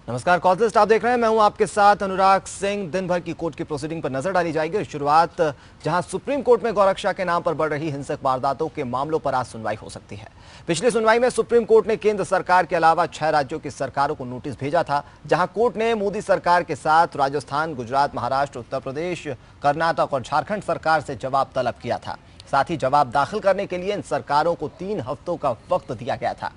नमस्कार, कॉल आप देख रहे हैं। मैं हूं आपके साथ अनुराग सिंह। दिन भर की कोर्ट की प्रोसीडिंग पर नजर डाली जाएगी। शुरुआत जहां सुप्रीम कोर्ट में गौरक्षा के नाम पर बढ़ रही हिंसक वारदातों के मामलों पर आज सुनवाई हो सकती है। पिछली सुनवाई में सुप्रीम कोर्ट ने केंद्र सरकार के अलावा 6 राज्यों की सरकारों को नोटिस भेजा था, जहां कोर्ट ने मोदी सरकार के साथ राजस्थान, गुजरात, महाराष्ट्र, उत्तर प्रदेश, कर्नाटक और झारखंड सरकार से जवाब तलब किया था। साथ ही जवाब दाखिल करने के लिए इन सरकारों को 3 हफ्तों का वक्त दिया गया था।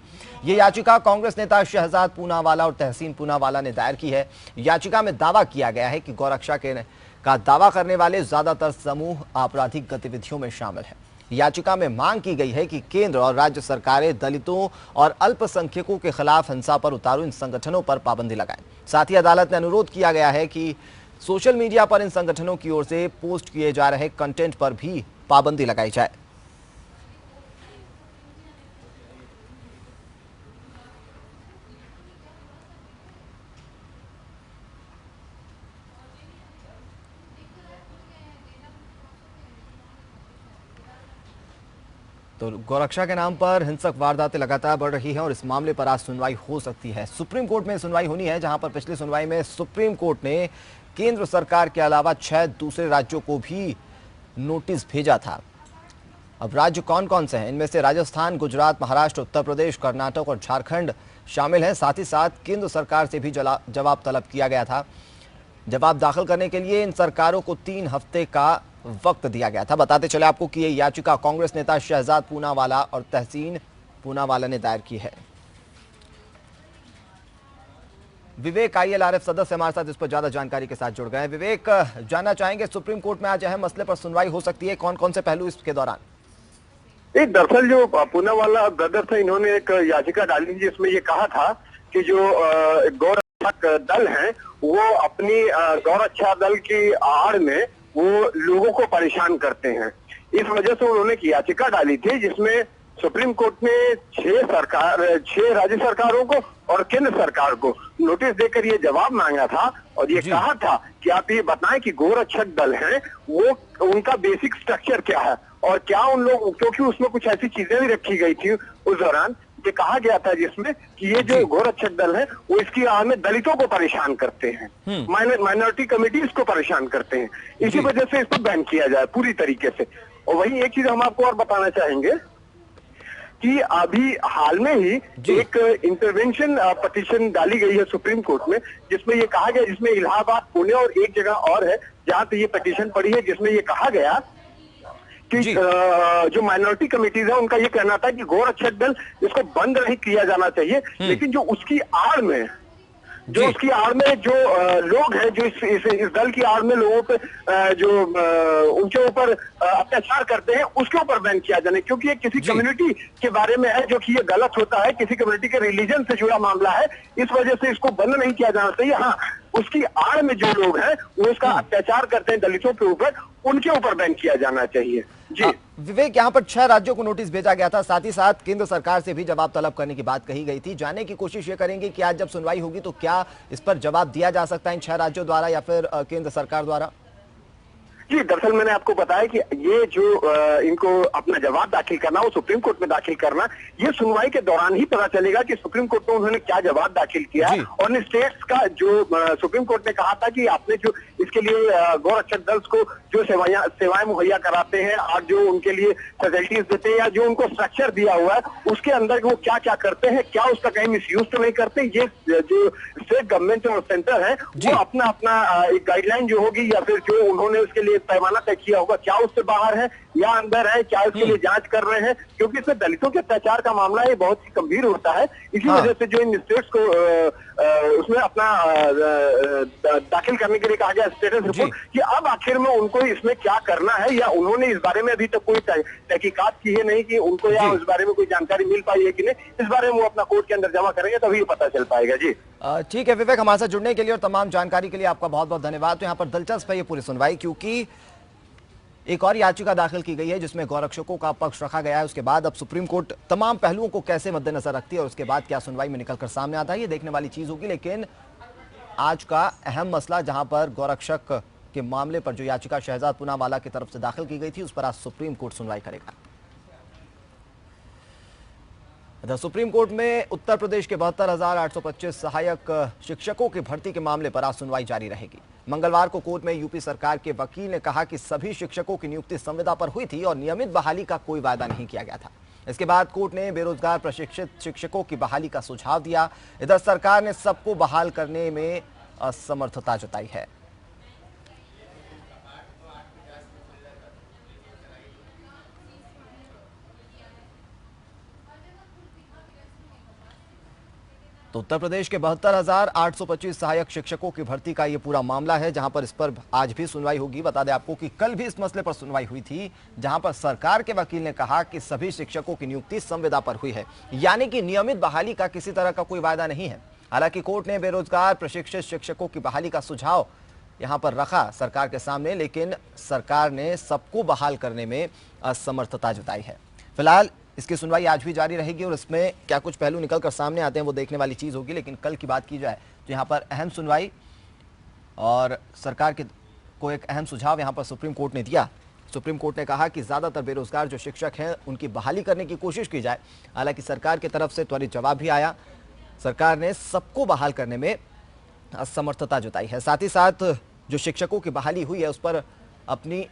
ये याचिका कांग्रेस नेता शहजाद पूनावाला और तहसीन पूनावाला ने दायर की है। याचिका में दावा किया गया है कि गौरक्षा का दावा करने वाले ज्यादातर समूह आपराधिक गतिविधियों में शामिल है। याचिका में मांग की गई है कि केंद्र और राज्य सरकारें दलितों और अल्पसंख्यकों के खिलाफ हिंसा पर उतारू इन संगठनों पर पाबंदी लगाएं। साथ ही अदालत ने अनुरोध किया गया है कि सोशल मीडिया पर इन संगठनों की ओर से पोस्ट किए जा रहे कंटेंट पर भी पाबंदी लगाई जाए। तो गौरक्षा के नाम पर हिंसक वारदातें लगातार बढ़ रही हैं और इस मामले पर आज सुनवाई हो सकती है। सुप्रीम कोर्ट में सुनवाई होनी है, जहां पर पिछली सुनवाई में सुप्रीम कोर्ट ने केंद्र सरकार के अलावा 6 दूसरे राज्यों को भी नोटिस भेजा था। अब राज्य कौन कौन से हैं? इनमें से राजस्थान, गुजरात, महाराष्ट्र, उत्तर प्रदेश, कर्नाटक और झारखंड शामिल हैं। साथ ही साथ केंद्र सरकार से भी जवाब तलब किया गया था। जवाब दाखिल करने के लिए इन सरकारों को 3 हफ्ते का वक्त दिया गया था। बताते चले आपको कि ये याचिका कांग्रेस नेता शहजाद पूनावाला और तहसीन पूनावाला ने दायर की है। विवेक ILRF सदस्य हमारे साथ इस पर ज्यादा जानकारी के साथ जुड़ गए हैं। विवेक, जानना चाहेंगे, सुप्रीम कोर्ट में आज अहम मसले पर सुनवाई हो सकती है, कौन कौन से पहलू इसके दौरान? दरअसल जो पूनावाला ब्रदर थे, इन्होंने एक याचिका डाली जिसमें ये कहा था कि जो गौरक्षक दल हैं वो अपनी गौरक्षा दल की आड़ में वो लोगों को परेशान करते हैं। इस वजह से उन्होंने एक याचिका डाली थी जिसमें सुप्रीम कोर्ट ने 6 राज्य सरकारों को और केंद्र सरकार को नोटिस देकर ये जवाब मांगा था और ये कहा था कि आप ये बताएं कि गोरक्षक दल हैं वो उनका बेसिक स्ट्रक्चर क्या है और क्या उन लोग, क्योंकि उसमें कुछ ऐसी चीजें भी रखी गई थी उस दौरान, ये कहा गया था जिसमें कि ये जो गोरक्षक दल है वो इसकी आड़ में दलितों को परेशान करते हैं, माइनॉरिटी कमिटीज को परेशान करते हैं। इसी वजह से इसको बैन किया जाए पूरी तरीके से। और वही एक चीज हम आपको और बताना चाहेंगे कि अभी हाल में ही एक इंटरवेंशन पिटीशन डाली गई है सुप्रीम कोर्ट में, जिसमें ये कहा गया, जिसमें इलाहाबाद, पुणे और एक जगह और है जहां पे ये पिटीशन पड़ी है, जिसमें ये कहा गया कि जो माइनॉरिटी कमिटीज है उनका ये कहना था कि गोरक्षक दल इसको बंद नहीं किया जाना चाहिए, लेकिन जो उसकी आड़ में उसकी आड़ में जो लोग हैं, जो इस दल की आड़ में लोगों पे जो उनके ऊपर अत्याचार करते हैं उसके ऊपर बैन किया जाने, क्योंकि ये किसी कम्युनिटी के बारे में है जो कि ये गलत होता है, किसी कम्युनिटी के रिलीजन से जुड़ा मामला है, इस वजह से इसको बंद नहीं किया जाना चाहिए। हाँ, उसकी आड़ में जो लोग हैं वो उसका अत्याचार करते हैं दलितों के ऊपर, उनके ऊपर बैन किया जाना चाहिए। जी विवेक, यहाँ पर 6 राज्यों को नोटिस भेजा गया था, साथ ही साथ केंद्र सरकार से भी जवाब तलब करने की बात कही गई थी। जानने की कोशिश ये करेंगे कि आज जब सुनवाई होगी तो क्या इस पर जवाब दिया जा सकता है इन 6 राज्यों द्वारा या फिर केंद्र सरकार द्वारा? जी, दरअसल मैंने आपको बताया कि ये जो इनको अपना जवाब दाखिल करना, वो सुप्रीम कोर्ट में दाखिल करना, ये सुनवाई के दौरान ही पता चलेगा कि सुप्रीम कोर्ट में उन्होंने क्या जवाब दाखिल किया है। और इन स्टेट्स का जो सुप्रीम कोर्ट ने कहा था कि आपने जो इसके लिए गौरक्षक दल को जो सेवाएं मुहैया कराते हैं और जो उनके लिए फैसिलिटीज देते हैं या जो उनको स्ट्रक्चर दिया हुआ है उसके अंदर वो क्या क्या करते हैं, क्या उसका कहीं मिसयूज तो नहीं करते, ये जो स्टेट गवर्नमेंट और सेंटर है वो अपना अपना एक गाइडलाइन जो होगी या फिर जो उन्होंने उसके लिए पैमाना तय किया होगा, क्या उससे बाहर है या अंदर है, क्या उसके लिए जांच कर रहे हैं, क्योंकि इसमें दलितों के अत्याचार का मामला ये बहुत ही गंभीर होता है। इसी वजह से जो इन स्टेट्स को उसमें अपना दाखिल करने के लिए कहा गया स्टेटस रिपोर्ट, कि अब आखिर में उनको इसमें क्या करना है, या उन्होंने इस बारे में अभी तक कोई तहकीकात की है नहीं कि उनको या इस बारे में कोई जानकारी मिल पाई है कि नहीं, इस बारे में वो अपना कोर्ट के अंदर जमा करेंगे तभी ये पता चल पाएगा। जी ठीक है विवेक, हमारे साथ जुड़ने के लिए और तमाम जानकारी के लिए आपका बहुत बहुत धन्यवाद। तो यहाँ पर दिलचस्प है ये पूरी सुनवाई, क्योंकि एक और याचिका दाखिल की गई है जिसमें गौरक्षकों का पक्ष रखा गया है। उसके बाद अब सुप्रीम कोर्ट तमाम पहलुओं को कैसे मद्देनजर रखती है और उसके बाद क्या सुनवाई में निकलकर सामने आता है, ये देखने वाली चीज होगी। लेकिन आज का अहम मसला, जहां पर गौरक्षक के मामले पर जो याचिका शहजाद पूनावाला की तरफ से दाखिल की गई थी, उस पर आज सुप्रीम कोर्ट सुनवाई करेगा। इधर सुप्रीम कोर्ट में उत्तर प्रदेश के 72,825 सहायक शिक्षकों की भर्ती के मामले पर आज सुनवाई जारी रहेगी। मंगलवार को कोर्ट में यूपी सरकार के वकील ने कहा कि सभी शिक्षकों की नियुक्ति संविदा पर हुई थी और नियमित बहाली का कोई वायदा नहीं किया गया था। इसके बाद कोर्ट ने बेरोजगार प्रशिक्षित शिक्षकों की बहाली का सुझाव दिया। इधर सरकार ने सबको बहाल करने में असमर्थता जताई है। तो उत्तर प्रदेश के 72,825 सहायक शिक्षकों की भर्ती का ये पूरा मामला है, जहां पर इस पर आज भी सुनवाई होगी। बता दें आपको कि कल भी इस मसले पर सुनवाई हुई थी, जहां पर सरकार के वकील ने कहा कि सभी शिक्षकों की नियुक्ति संविदा पर हुई है, यानी कि नियमित बहाली का किसी तरह का कोई वायदा नहीं है। हालांकि कोर्ट ने बेरोजगार प्रशिक्षित शिक्षकों की बहाली का सुझाव यहां पर रखा सरकार के सामने, लेकिन सरकार ने सबको बहाल करने में असमर्थता जताई है। फिलहाल इसकी सुनवाई आज भी जारी रहेगी और इसमें क्या कुछ पहलू निकलकर सामने आते हैं वो देखने वाली चीज होगी। लेकिन कल की बात की जाए तो यहाँ पर अहम सुनवाई और सरकार के को एक अहम सुझाव यहाँ पर सुप्रीम कोर्ट ने दिया। सुप्रीम कोर्ट ने कहा कि ज्यादातर बेरोजगार जो शिक्षक हैं उनकी बहाली करने की कोशिश की जाए। हालांकि सरकार की तरफ से त्वरित जवाब भी आया। सरकार ने सबको बहाल करने में असमर्थता जताई है। साथ ही साथ जो शिक्षकों की बहाली हुई है उस पर अपनी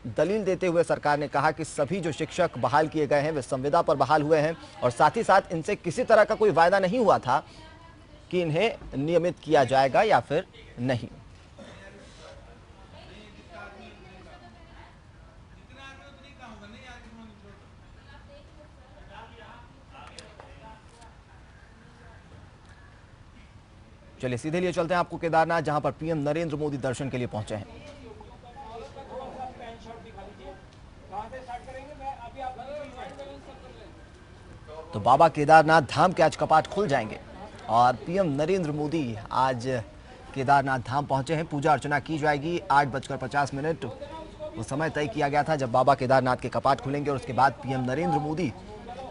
दलील देते हुए सरकार ने कहा कि सभी जो शिक्षक बहाल किए गए हैं वे संविदा पर बहाल हुए हैं और साथ ही साथ इनसे किसी तरह का कोई वायदा नहीं हुआ था कि इन्हें नियमित किया जाएगा या फिर नहीं। चलिए सीधे लिए चलते हैं आपको केदारनाथ, जहां पर पीएम नरेंद्र मोदी दर्शन के लिए पहुंचे हैं। तो बाबा केदारनाथ धाम के आज कपाट खुल जाएंगे और पीएम नरेंद्र मोदी आज केदारनाथ धाम पहुंचे हैं। पूजा अर्चना की जाएगी। 8:50 वो समय तय किया गया था जब बाबा केदारनाथ के कपाट खुलेंगे और उसके बाद पीएम नरेंद्र मोदी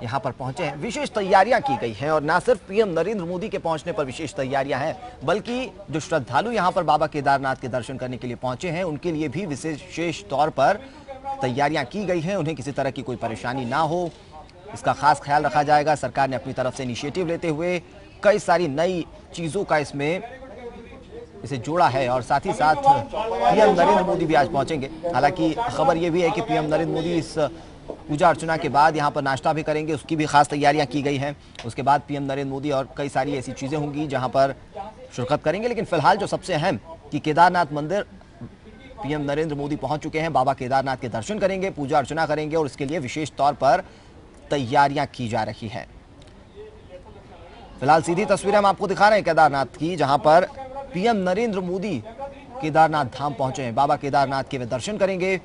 यहां पर पहुंचे हैं। विशेष तैयारियां की गई हैं और ना सिर्फ पीएम नरेंद्र मोदी के पहुंचने पर विशेष तैयारियां हैं, बल्कि जो श्रद्धालु यहां पर बाबा केदारनाथ के दर्शन करने के लिए पहुंचे हैं उनके लिए भी विशेष तौर पर तैयारियां की गई हैं। उन्हें किसी तरह की कोई परेशानी ना हो, इसका खास ख्याल रखा जाएगा। सरकार ने अपनी तरफ से इनिशिएटिव लेते हुए कई सारी नई चीजों का इसे जोड़ा है और साथ ही साथ पीएम नरेंद्र मोदी भी आज पहुंचेंगे। हालांकि खबर यह भी है कि पीएम नरेंद्र मोदी इस पूजा अर्चना के बाद यहां पर नाश्ता भी करेंगे, उसकी भी खास तैयारियां की गई हैं। उसके बाद पीएम नरेंद्र मोदी और कई सारी ऐसी चीजें होंगी जहां पर शिरकत करेंगे। लेकिन फिलहाल जो सबसे अहम कि केदारनाथ मंदिर पीएम नरेंद्र मोदी पहुंच चुके हैं, बाबा केदारनाथ के दर्शन करेंगे, पूजा अर्चना करेंगे और इसके लिए विशेष तौर पर तैयारियां की जा रही हैं। फिलहाल सीधी तस्वीरें हम आपको दिखा रहे हैं केदारनाथ की, जहां पर पीएम नरेंद्र मोदी केदारनाथ धाम पहुंचे हैं। बाबा केदारनाथ के वे दर्शन करेंगे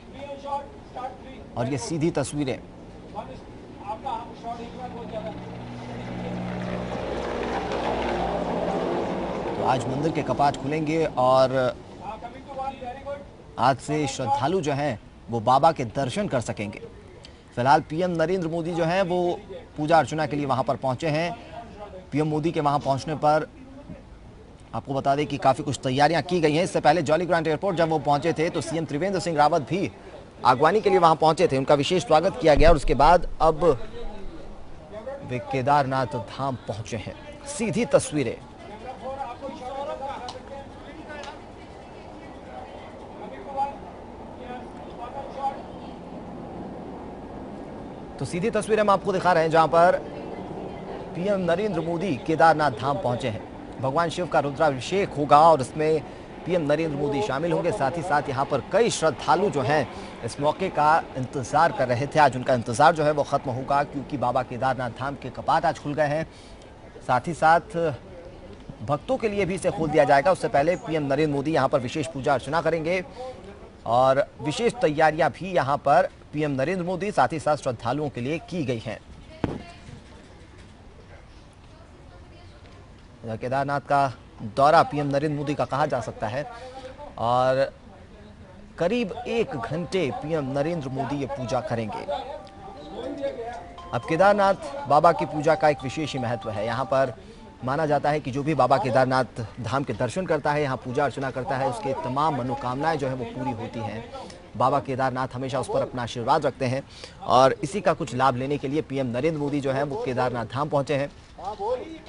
और ये सीधी तस्वीरें तो आज मंदिर के कपाट खुलेंगे और आज से श्रद्धालु जो हैं वो बाबा के दर्शन कर सकेंगे। फिलहाल पीएम नरेंद्र मोदी जो हैं वो पूजा अर्चना के लिए वहां पर पहुंचे हैं। पीएम मोदी के वहां पहुंचने पर आपको बता दें कि काफी कुछ तैयारियां की गई हैं। इससे पहले जॉलीग्रांट एयरपोर्ट जब वो पहुंचे थे तो सीएम त्रिवेंद्र सिंह रावत भी आगवानी के लिए वहां पहुंचे थे, उनका विशेष स्वागत किया गया और उसके बाद अब वे केदारनाथ धाम पहुंचे हैं। सीधी तस्वीरें तो सीधी तस्वीरें हम आपको दिखा रहे हैं जहां पर पीएम नरेंद्र मोदी केदारनाथ धाम पहुंचे हैं। भगवान शिव का रुद्राभिषेक होगा और इसमें पीएम नरेंद्र मोदी शामिल होंगे। साथ ही साथ यहां पर कई श्रद्धालु जो हैं इस मौके का इंतजार कर रहे थे। आज उनका इंतजार जो है वो खत्म होगा क्योंकि बाबा केदारनाथ धाम के कपाट आज खुल गए हैं। साथ ही साथ भक्तों के लिए भी इसे खोल दिया जाएगा। उससे पहले पीएम नरेंद्र मोदी यहाँ पर विशेष पूजा अर्चना करेंगे और विशेष तैयारियां भी यहाँ पर पीएम नरेंद्र मोदी साथ ही साथ श्रद्धालुओं के लिए की गई हैं। केदारनाथ का दौरा पीएम नरेंद्र मोदी का कहा जा सकता है और करीब 1 घंटे पीएम नरेंद्र मोदी ये पूजा करेंगे। अब केदारनाथ बाबा की पूजा का एक विशेष ही महत्व है। यहाँ पर माना जाता है कि जो भी बाबा केदारनाथ धाम के दर्शन करता है, यहाँ पूजा अर्चना करता है, उसके तमाम मनोकामनाएं जो है वो पूरी होती हैं। बाबा केदारनाथ हमेशा उस पर अपना आशीर्वाद रखते हैं और इसी का कुछ लाभ लेने के लिए पीएम नरेंद्र मोदी जो है वो केदारनाथ धाम पहुंचे हैं।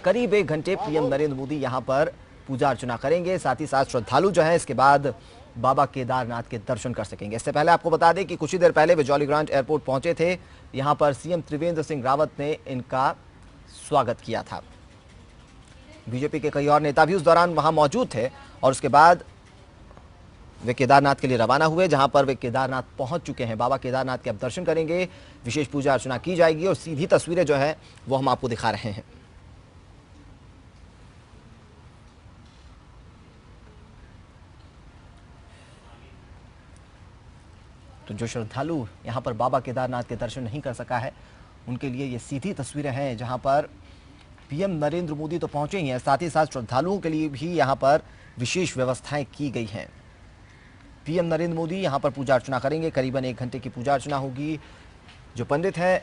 करीब 1 घंटे पीएम नरेंद्र मोदी यहां पर पूजा अर्चना करेंगे। साथ ही साथ श्रद्धालु जो है इसके बाद बाबा केदारनाथ के दर्शन कर सकेंगे। इससे पहले आपको बता दें कि कुछ ही देर पहले वे जॉलीग्रांट एयरपोर्ट पहुंचे थे। यहां पर सीएम त्रिवेंद्र सिंह रावत ने इनका स्वागत किया था। बीजेपी के कई और नेता भी उस दौरान वहां मौजूद थे और उसके बाद वे केदारनाथ के लिए रवाना हुए, जहां पर वे केदारनाथ पहुंच चुके हैं। बाबा केदारनाथ के अब दर्शन करेंगे, विशेष पूजा अर्चना की जाएगी और सीधी तस्वीरें जो है वो हम आपको दिखा रहे हैं। तो जो श्रद्धालु यहां पर बाबा केदारनाथ के दर्शन नहीं कर सका है उनके लिए ये सीधी तस्वीरें हैं, जहां पर पीएम नरेंद्र मोदी तो पहुंचे ही हैं, साथ ही साथ श्रद्धालुओं के लिए भी यहां पर विशेष व्यवस्थाएं की गई हैं। पीएम नरेंद्र मोदी यहां पर पूजा अर्चना करेंगे, करीबन 1 घंटे की पूजा अर्चना होगी। जो पंडित हैं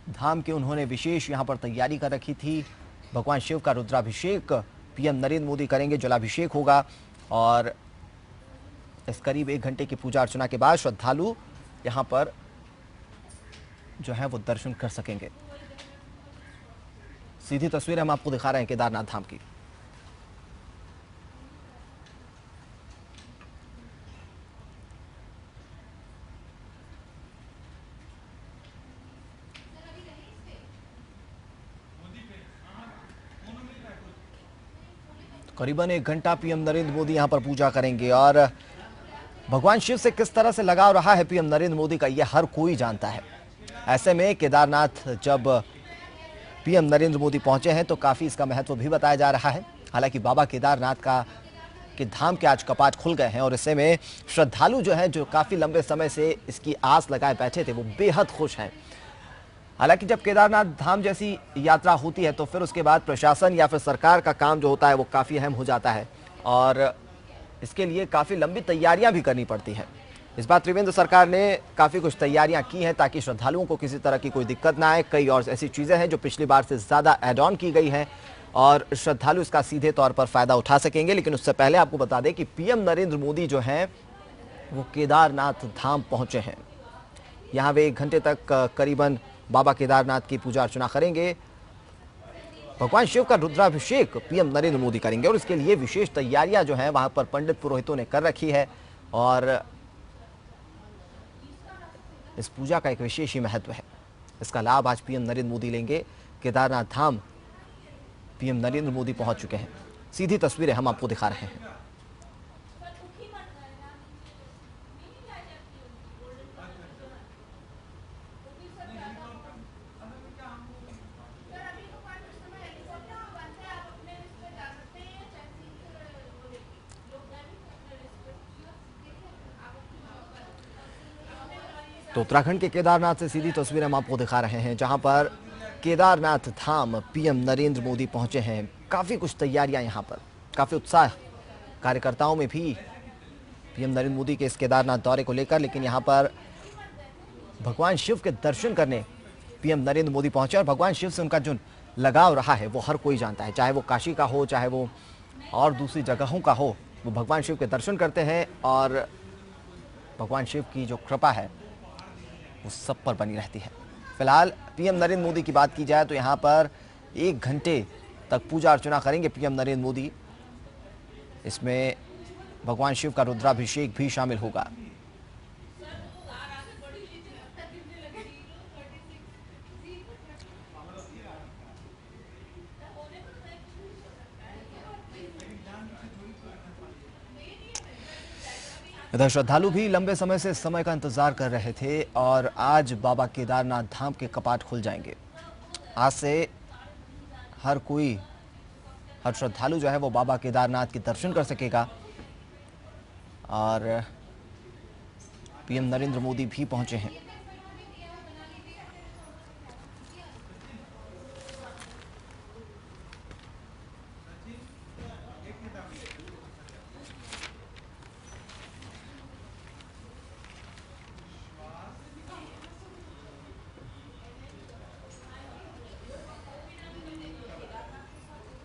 धाम के, उन्होंने विशेष यहां पर तैयारी कर रखी थी। भगवान शिव का रुद्राभिषेक पीएम नरेंद्र मोदी करेंगे, जलाभिषेक होगा और इस करीब 1 घंटे की पूजा अर्चना के बाद श्रद्धालु यहां पर जो है वो दर्शन कर सकेंगे। सीधी तस्वीर हम आपको दिखा रहे हैं केदारनाथ धाम की। करीबन 1 घंटा पीएम नरेंद्र मोदी यहां पर पूजा करेंगे और भगवान शिव से किस तरह से लगाव रहा है पीएम नरेंद्र मोदी का, यह हर कोई जानता है। ऐसे में केदारनाथ जब पीएम नरेंद्र मोदी पहुंचे हैं तो काफी इसका महत्व भी बताया जा रहा है। हालांकि बाबा केदारनाथ के धाम के आज कपाट खुल गए हैं और ऐसे में श्रद्धालु जो हैं, जो काफी लंबे समय से इसकी आस लगाए बैठे थे, वो बेहद खुश हैं। हालांकि जब केदारनाथ धाम जैसी यात्रा होती है तो फिर उसके बाद प्रशासन या फिर सरकार का काम जो होता है वो काफी अहम हो जाता है और इसके लिए काफी लंबी तैयारियां भी करनी पड़ती हैं। इस बार त्रिवेंद्र सरकार ने काफ़ी कुछ तैयारियां की हैं ताकि श्रद्धालुओं को किसी तरह की कोई दिक्कत ना आए। कई और ऐसी चीज़ें हैं जो पिछली बार से ज़्यादा ऐड ऑन की गई हैं और श्रद्धालु इसका सीधे तौर पर फ़ायदा उठा सकेंगे। लेकिन उससे पहले आपको बता दें कि पीएम नरेंद्र मोदी जो हैं वो केदारनाथ धाम पहुँचे हैं। यहाँ वे 1 घंटे तक करीबन बाबा केदारनाथ की पूजा अर्चना करेंगे। भगवान शिव का रुद्राभिषेक पीएम नरेंद्र मोदी करेंगे और इसके लिए विशेष तैयारियां जो हैं वहाँ पर पंडित पुरोहितों ने कर रखी है और इस पूजा का एक विशेष ही महत्व है। इसका लाभ आज पीएम नरेंद्र मोदी लेंगे। केदारनाथ धाम पीएम नरेंद्र मोदी पहुंच चुके हैं। सीधी तस्वीरें हम आपको दिखा रहे हैं। तो उत्तराखंड के केदारनाथ से सीधी तस्वीरें हम आपको दिखा रहे हैं, जहां पर केदारनाथ धाम पीएम नरेंद्र मोदी पहुंचे हैं। काफ़ी कुछ तैयारियां यहाँ पर, काफ़ी उत्साह कार्यकर्ताओं में भी पीएम नरेंद्र मोदी के इस केदारनाथ दौरे को लेकर। लेकिन यहाँ पर भगवान शिव के दर्शन करने पीएम नरेंद्र मोदी पहुंचे और भगवान शिव से उनका जो लगाव रहा है वो हर कोई जानता है, चाहे वो काशी का हो, चाहे वो और दूसरी जगहों का हो। वो भगवान शिव के दर्शन करते हैं और भगवान शिव की जो कृपा है वो सब पर बनी रहती है। फिलहाल पीएम नरेंद्र मोदी की बात की जाए तो यहाँ पर 1 घंटे तक पूजा अर्चना करेंगे पीएम नरेंद्र मोदी। इसमें भगवान शिव का रुद्राभिषेक भी शामिल होगा। इधर श्रद्धालु भी लंबे समय से इस समय का इंतजार कर रहे थे और आज बाबा केदारनाथ धाम के कपाट खुल जाएंगे। आज से हर श्रद्धालु जो है वो बाबा केदारनाथ के दर्शन कर सकेगा और पीएम नरेंद्र मोदी भी पहुंचे हैं।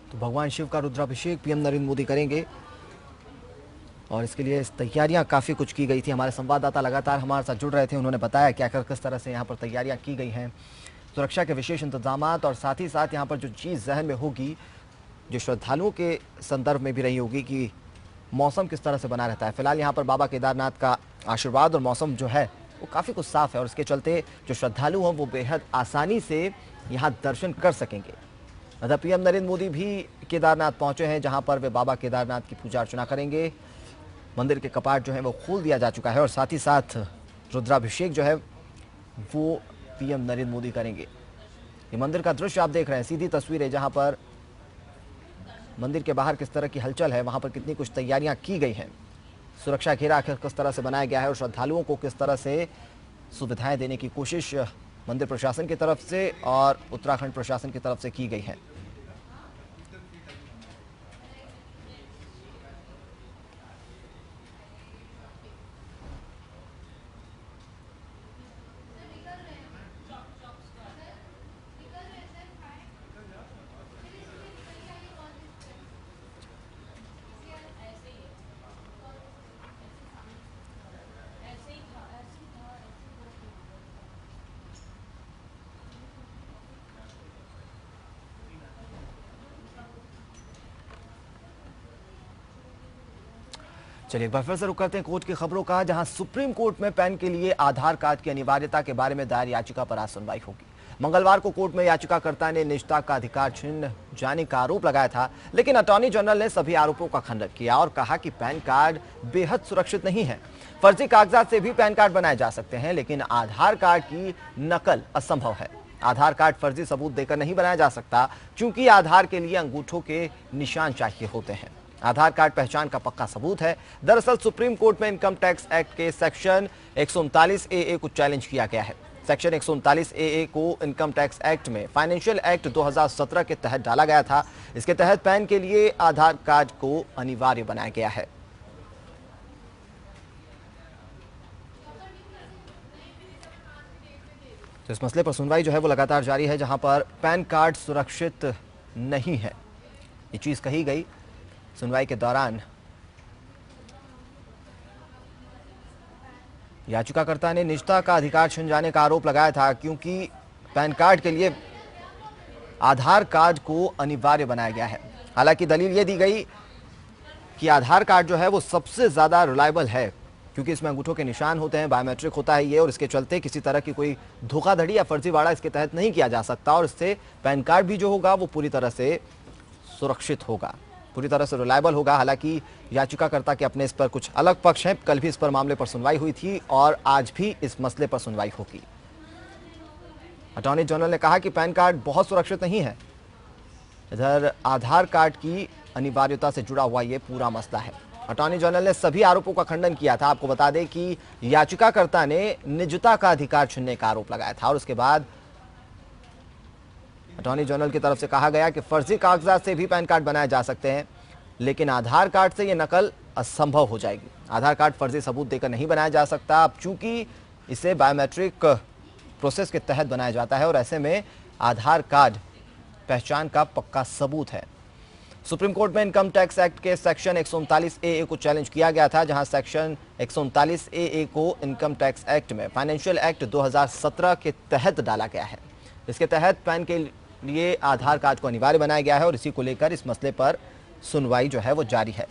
तो भगवान शिव का रुद्राभिषेक पीएम नरेंद्र मोदी करेंगे। और इसके लिए तैयारियां काफ़ी कुछ की गई थी। हमारे संवाददाता लगातार हमारे साथ जुड़ रहे थे, उन्होंने बताया क्या कर किस तरह से यहाँ पर तैयारियां की गई हैं, सुरक्षा के विशेष इंतजामात, और साथ ही साथ यहाँ पर जो चीज़ जहन में होगी जो श्रद्धालुओं के संदर्भ में भी रही होगी कि मौसम किस तरह से बना रहता है। फिलहाल यहाँ पर बाबा केदारनाथ का आशीर्वाद और मौसम जो है वो काफ़ी कुछ साफ है और इसके चलते जो श्रद्धालु हैं वो बेहद आसानी से यहाँ दर्शन कर सकेंगे। अतः पीएम नरेंद्र मोदी भी केदारनाथ पहुंचे हैं, जहां पर वे बाबा केदारनाथ की पूजा अर्चना करेंगे। मंदिर के कपाट जो है वो खोल दिया जा चुका है और साथ ही साथ रुद्राभिषेक जो है वो पीएम नरेंद्र मोदी करेंगे। ये मंदिर का दृश्य आप देख रहे हैं, सीधी तस्वीर है, जहां पर मंदिर के बाहर किस तरह की हलचल है, वहां पर कितनी कुछ तैयारियां की गई हैं, सुरक्षा घेरा आखिर किस तरह से बनाया गया है और श्रद्धालुओं को किस तरह से सुविधाएं देने की कोशिश मंदिर प्रशासन की तरफ से और उत्तराखंड प्रशासन की तरफ से की गई है। चलिए एक बार फिर से रुक करते हैं कोर्ट की खबरों का, जहां सुप्रीम कोर्ट में पैन के लिए आधार कार्ड की अनिवार्यता के बारे में दायर याचिका पर आज सुनवाई होगी। मंगलवार को कोर्ट में याचिकाकर्ता ने निजता का अधिकार छीन जाने का आरोप लगाया था, लेकिन अटॉर्नी जनरल ने सभी आरोपों का खंडन किया और कहा कि पैन कार्ड बेहद सुरक्षित नहीं है। फर्जी कागजात से भी पैन कार्ड बनाए जा सकते हैं, लेकिन आधार कार्ड की नकल असंभव है। आधार कार्ड फर्जी सबूत देकर नहीं बनाया जा सकता, क्योंकि आधार के लिए अंगूठों के निशान चाहिए होते हैं। आधार कार्ड पहचान का पक्का सबूत है। दरअसल सुप्रीम कोर्ट में इनकम टैक्स एक्ट के सेक्शन 139 AA को चैलेंज किया गया है। सेक्शन 139 AA को इनकम टैक्स एक्ट में फाइनेंशियल एक्ट 2017 के तहत डाला गया था। इसके तहत पैन के लिए आधार कार्ड को अनिवार्य बनाया गया है। तो इस मसले पर सुनवाई जो है वो लगातार जारी है, जहां पर पैन कार्ड सुरक्षित नहीं है, ये चीज कही गई सुनवाई के दौरान। याचिकाकर्ता ने निजता का अधिकार छिन जाने का आरोप लगाया था, क्योंकि पैन कार्ड के लिए आधार कार्ड को अनिवार्य बनाया गया है। हालांकि दलील ये दी गई कि आधार कार्ड जो है वो सबसे ज्यादा रिलायबल है, क्योंकि इसमें अंगूठों के निशान होते हैं, बायोमेट्रिक होता है ये, और इसके चलते किसी तरह की कोई धोखाधड़ी या फर्जीवाड़ा इसके तहत नहीं किया जा सकता और इससे पैन कार्ड भी जो होगा वो पूरी तरह से सुरक्षित होगा, पूरी तरह से रिलायबल होगा। हालांकि याचिकाकर्ता के अपने इस पर कुछ अलग पक्ष हैं। कल भी इस पर मामले पर सुनवाई हुई थी और आज भी इस मसले पर सुनवाई होगी। अटॉर्नी जनरल ने कहा कि पैन कार्ड बहुत सुरक्षित नहीं है। इधर आधार कार्ड की अनिवार्यता से जुड़ा हुआ ये पूरा मसला है। अटॉर्नी जनरल ने सभी आरोपों का खंडन किया था। आपको बता दें कि याचिकाकर्ता ने निजता का अधिकार छीनने का आरोप लगाया था और उसके बाद अटॉर्नी जनरल की तरफ से कहा गया कि फर्जी कागजात से भी पैन कार्ड बनाए जा सकते हैं, लेकिन आधार कार्ड से यह नकल असंभव हो जाएगी। आधार कार्ड फर्जी सबूत देकर नहीं बनाया जा सकता, अब चूंकि इसे बायोमेट्रिक प्रोसेस के तहत बनाया जाता है और ऐसे में आधार कार्ड पहचान का पक्का सबूत है। सुप्रीम कोर्ट में इनकम टैक्स एक्ट के सेक्शन 139 AA को चैलेंज किया गया था, जहां सेक्शन 139 AA को इनकम टैक्स एक्ट में फाइनेंशियल एक्ट 2017 के तहत डाला गया है। इसके तहत पैन के लिए आधार कार्ड को अनिवार्य बनाया गया है और इसी को लेकर इस मसले पर सुनवाई जो है वो जारी है।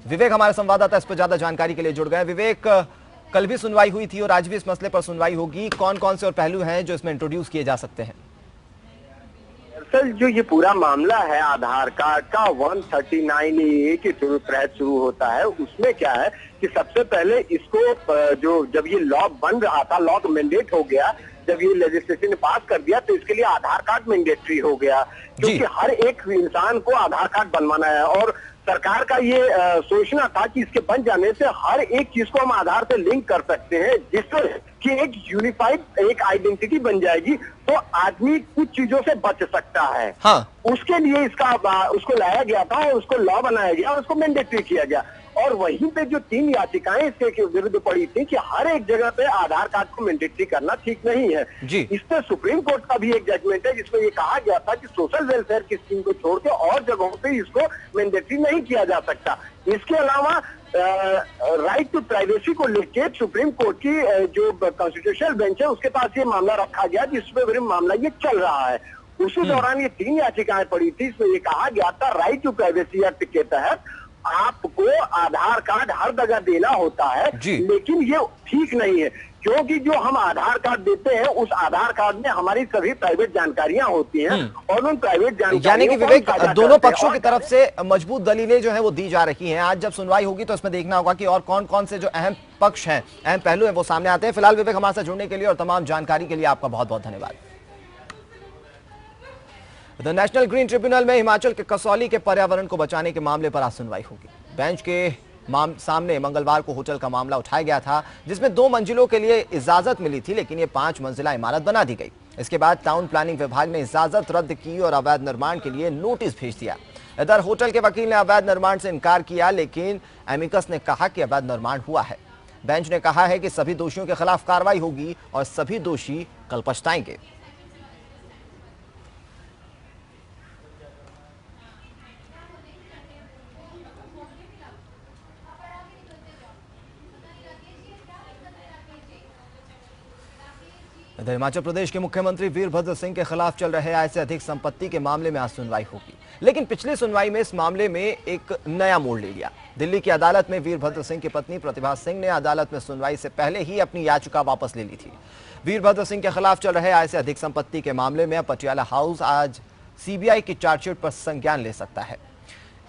विवेक हमारे संवाददाता इस पर ज्यादा जानकारी के लिए जुड़ गए। विवेक, कल भी सुनवाई हुई थी और आज भी इस मसले पर सुनवाई होगी, कौन कौन से और पहलू हैं जो इसमें इंट्रोड्यूस किए जा सकते हैं? दरअसल जो ये पूरा मामला है आधार कार्ड का 139 AA के तहत शुरू होता है। उसमें क्या है कि सबसे पहले इसको जो जब ये लॉ बन रहा था, लॉ मैंडेट हो गया, जब ये लेजिस्लेशन ने पास कर दिया तो इसके लिए आधार कार्ड मैंडेटरी हो गया, क्योंकि हर एक इंसान को आधार कार्ड बनवाना है। और सरकार का ये सोचना था कि इसके बन जाने से हर एक चीज को हम आधार से लिंक कर सकते हैं, जिससे कि एक यूनिफाइड एक आइडेंटिटी बन जाएगी, तो आदमी कुछ चीजों से बच सकता है। हाँ। उसके लिए उसको लाया गया था, उसको लॉ बनाया गया और उसको मैंडेटरी किया गया। और वहीं पे जो 3 याचिकाएं इसके विरुद्ध पड़ी थी कि हर एक जगह पे आधार कार्ड को मैंडेटरी करना ठीक नहीं है। जी। इस पे सुप्रीम कोर्ट का भी एक जजमेंट है जिसमें ये कहा गया था कि सोशल वेलफेयर की स्कीम को छोड़ के और जगहों पे इसको मैंडेटरी नहीं किया जा सकता। इसके अलावा राइट टू प्राइवेसी को लेके सुप्रीम कोर्ट की जो कॉन्स्टिट्यूशनल बेंच है उसके पास ये मामला रखा गया जिसपे मामला ये चल रहा है। उसी दौरान ये 3 याचिकाएं पड़ी थी। इसमें ये कहा गया था राइट टू प्राइवेसी एक्ट के तहत आपको आधार कार्ड हर जगह देना होता है, लेकिन ये ठीक नहीं है क्योंकि जो हम आधार कार्ड देते हैं उस आधार कार्ड में हमारी सभी प्राइवेट जानकारियां होती हैं और उन प्राइवेट जानकारियों यानी कि विवेक दोनों पक्षों की तरफ से मजबूत दलीलें जो है वो दी जा रही हैं। आज जब सुनवाई होगी तो इसमें देखना होगा कि और कौन कौन से जो अहम पक्ष हैं, अहम पहलू हैं वो सामने आते हैं। फिलहाल विवेक हमारे साथ जुड़ने के लिए और तमाम जानकारी के लिए आपका बहुत बहुत धन्यवाद। द नेशनल ग्रीन ट्रिब्यूनल में हिमाचल के कसौली के पर्यावरण को बचाने के मामले पर आज सुनवाई होगी। बेंच के सामने मंगलवार को होटल का मामला उठाया गया था जिसमें 2 मंजिलों के लिए इजाजत मिली थी, लेकिन ये 5 मंजिला इमारत बना दी गई। इसके बाद टाउन प्लानिंग विभाग ने इजाजत रद्द की और अवैध निर्माण के लिए नोटिस भेज दिया। इधर होटल के वकील ने अवैध निर्माण से इनकार किया, लेकिन एमिकस ने कहा कि अवैध निर्माण हुआ है। बेंच ने कहा है कि सभी दोषियों के खिलाफ कार्रवाई होगी और सभी दोषी कल पछताएंगे। इधर हिमाचल प्रदेश के मुख्यमंत्री वीरभद्र सिंह के खिलाफ चल रहे आय से अधिक संपत्ति के मामले में आज सुनवाई होगी, लेकिन पिछली सुनवाई में इस मामले में एक नया मोड़ ले लिया। दिल्ली की अदालत में वीरभद्र सिंह की पत्नी प्रतिभा सिंह ने अदालत में सुनवाई से पहले ही अपनी याचिका वापस ले ली थी। वीरभद्र सिंह के खिलाफ चल रहे आय से अधिक संपत्ति के मामले में पटियाला हाउस आज सीबीआई की चार्जशीट पर संज्ञान ले सकता है।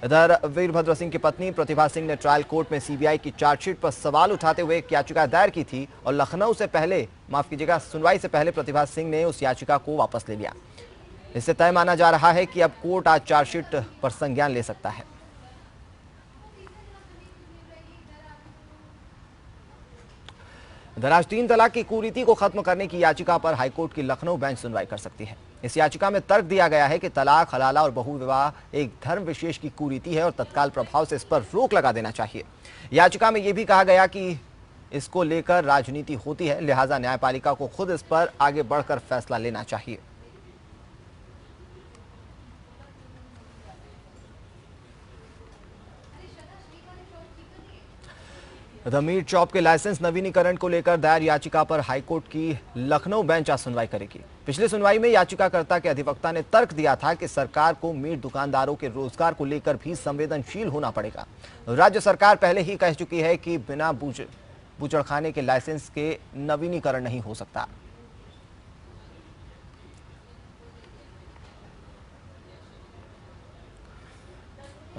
इधर वीरभद्र सिंह की पत्नी प्रतिभा सिंह ने ट्रायल कोर्ट में सीबीआई की चार्जशीट पर सवाल उठाते हुए एक याचिका दायर की थी और लखनऊ से पहले सुनवाई से पहले प्रतिभा सिंह ने उस याचिका को वापस ले लिया। इससे तय माना जा रहा है कि अब कोर्ट आज चार्जशीट पर संज्ञान ले सकता है। इधर 3 तलाक की कुरीति को खत्म करने की याचिका पर हाईकोर्ट की लखनऊ बेंच सुनवाई कर सकती है। इस याचिका में तर्क दिया गया है कि तलाक, हलाला और बहुविवाह एक धर्म विशेष की कुरीति है और तत्काल प्रभाव से इस पर रोक लगा देना चाहिए। याचिका में यह भी कहा गया कि इसको लेकर राजनीति होती है, लिहाजा न्यायपालिका को खुद इस पर आगे बढ़कर फैसला लेना चाहिए। द मीट चॉप के लाइसेंस नवीनीकरण को लेकर दायर याचिका पर हाईकोर्ट की लखनऊ बेंच आज सुनवाई करेगी। पिछली सुनवाई में याचिकाकर्ता के अधिवक्ता ने तर्क दिया था कि सरकार को मीट दुकानदारों के रोजगार को लेकर भी संवेदनशील होना पड़ेगा। राज्य सरकार पहले ही कह चुकी है कि बिना बूचड़खाने के लाइसेंस के नवीनीकरण नहीं हो सकता।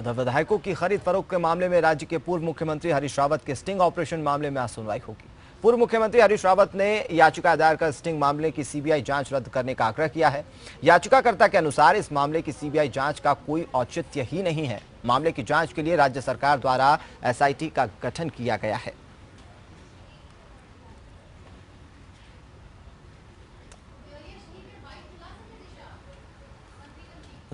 विधायकों की खरीद फरोख्त के मामले में राज्य के पूर्व मुख्यमंत्री हरीश रावत के स्टिंग ऑपरेशन मामले में आज सुनवाई होगी। पूर्व मुख्यमंत्री हरीश रावत ने याचिका दायर कर स्टिंग मामले की सीबीआई जांच रद्द करने का आग्रह किया है। याचिकाकर्ता के अनुसार इस मामले की सीबीआई जांच का कोई औचित्य ही नहीं है। मामले की जांच के लिए राज्य सरकार द्वारा एसआईटी का गठन किया गया है।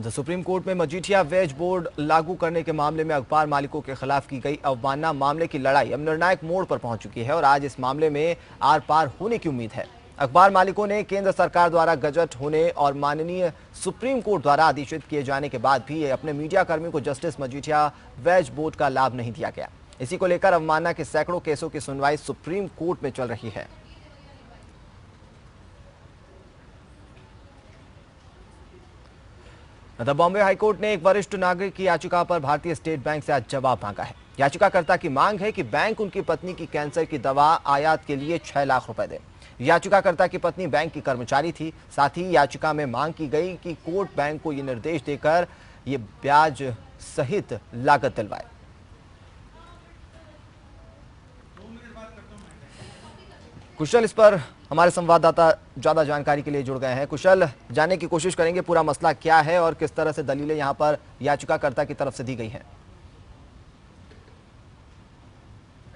सुप्रीम कोर्ट में मजीठिया वेज बोर्ड लागू करने के मामले में अखबार मालिकों के खिलाफ की गई अवमानना मामले की लड़ाई अब निर्णायक मोड़ पर पहुंच चुकी है और आज इस मामले में आर पार होने की उम्मीद है। अखबार मालिकों ने केंद्र सरकार द्वारा गजट होने और माननीय सुप्रीम कोर्ट द्वारा आदेशित किए जाने के बाद भी अपने मीडिया कर्मियों को जस्टिस मजीठिया वेज बोर्ड का लाभ नहीं दिया गया। इसी को लेकर अवमानना के सैकड़ों केसों की सुनवाई सुप्रीम कोर्ट में चल रही है। बॉम्बे हाईकोर्ट ने एक वरिष्ठ नागरिक की याचिका पर भारतीय स्टेट बैंक से आज जवाब मांगा है। याचिकाकर्ता की मांग है कि बैंक उनकी पत्नी की कैंसर की दवा आयात के लिए 6 लाख रुपए दे। याचिकाकर्ता की पत्नी बैंक की कर्मचारी थी। साथ ही याचिका में मांग की गई कि कोर्ट बैंक को यह निर्देश देकर ये ब्याज सहित लागत दिलवाए। कुशल इस पर हमारे संवाददाता ज्यादा जानकारी के लिए जुड़ गए हैं। कुशल, जानने की कोशिश करेंगे पूरा मसला क्या है और किस तरह से दलीलें यहां पर याचिकाकर्ता की तरफ से दी गई हैं।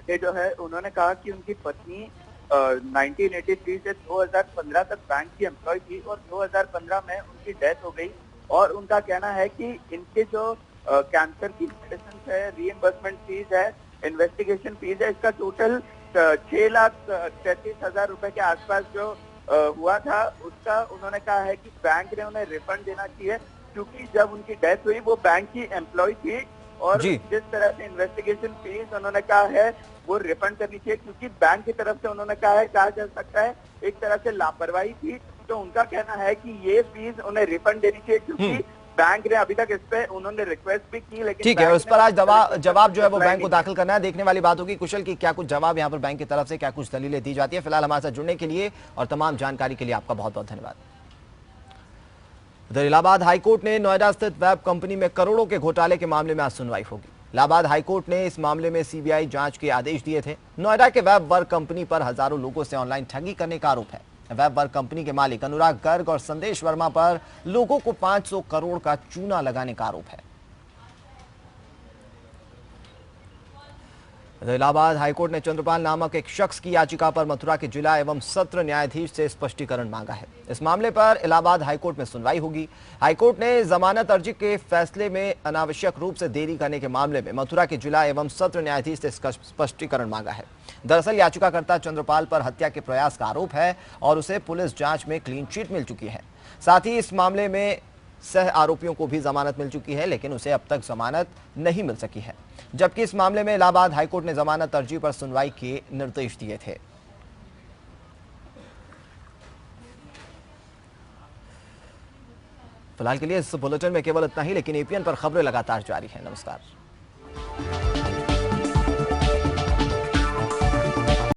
ये जो है उन्होंने कहा कि उनकी पत्नी 1983 से 2015 तक बैंक की एम्प्लॉय थी और 2015 में उनकी डेथ हो गई और उनका कहना है कि इनके जो कैंसर की मेडिसिन है, रीइंबर्समेंट फीस है इन्वेस्टिगेशन फीस है, इसका टोटल 6,33,000 रुपए के आसपास जो हुआ था, उसका उन्होंने कहा है कि बैंक ने उन्हें रिफंड देना चाहिए, क्योंकि जब उनकी डेथ हुई वो बैंक की एम्प्लॉय थी और जिस तरह से इन्वेस्टिगेशन फीस उन्होंने कहा है वो रिफंड करनी चाहिए, क्योंकि बैंक की तरफ से उन्होंने कहा जा सकता है एक तरह से लापरवाही थी। तो उनका कहना है कि ये फीस उन्हें रिफंड देनी चाहिए, क्योंकि बैंक ने अभी तक इस पे उन्होंने रिक्वेस्ट भी की, लेकिन ठीक है, उस पर आज जवाब जो है वो बैंक को दाखिल करना है। देखने वाली बात होगी कुशल की क्या कुछ जवाब यहाँ पर बैंक की तरफ से, क्या कुछ दलीलें दी जाती है। फिलहाल हमारे साथ जुड़ने के लिए और तमाम जानकारी के लिए आपका बहुत बहुत धन्यवाद। इधर इलाहाबाद हाईकोर्ट ने नोएडा स्थित वेब कंपनी में करोड़ों के घोटाले के मामले में आज सुनवाई होगी। इलाहाबाद हाईकोर्ट ने इस मामले में सीबीआई जांच के आदेश दिए थे। नोएडा के वेब वर्क कंपनी पर हजारों लोगों से ऑनलाइन ठगी करने का आरोप है। वेब वर्क कंपनी के मालिक अनुराग गर्ग और संदेश वर्मा पर लोगों को 500 करोड़ का चूना लगाने का आरोप है। इलाहाबाद हाईकोर्ट ने चंद्रपाल नामक एक शख्स की याचिका पर मथुरा के जिला एवं सत्र न्यायाधीश से स्पष्टीकरण मांगा है। इस मामले पर इलाहाबाद हाईकोर्ट में सुनवाई होगी। हाईकोर्ट ने जमानत अर्जी के फैसले में अनावश्यक रूप से देरी करने के मामले में मथुरा के जिला एवं सत्र न्यायाधीश से स्पष्टीकरण मांगा है। दरअसल याचिकाकर्ता चंद्रपाल पर हत्या के प्रयास का आरोप है और उसे पुलिस जांच में क्लीन चिट मिल चुकी है। साथ ही इस मामले में सह आरोपियों को भी जमानत मिल चुकी है, लेकिन उसे अब तक जमानत नहीं मिल सकी है। जबकि इस मामले में इलाहाबाद हाईकोर्ट ने जमानत अर्जी पर सुनवाई के निर्देश दिए थे। फिलहाल के लिए इस बुलेटिन में केवल इतना ही, लेकिन एपीएन पर खबरें लगातार जारी हैं। नमस्कार।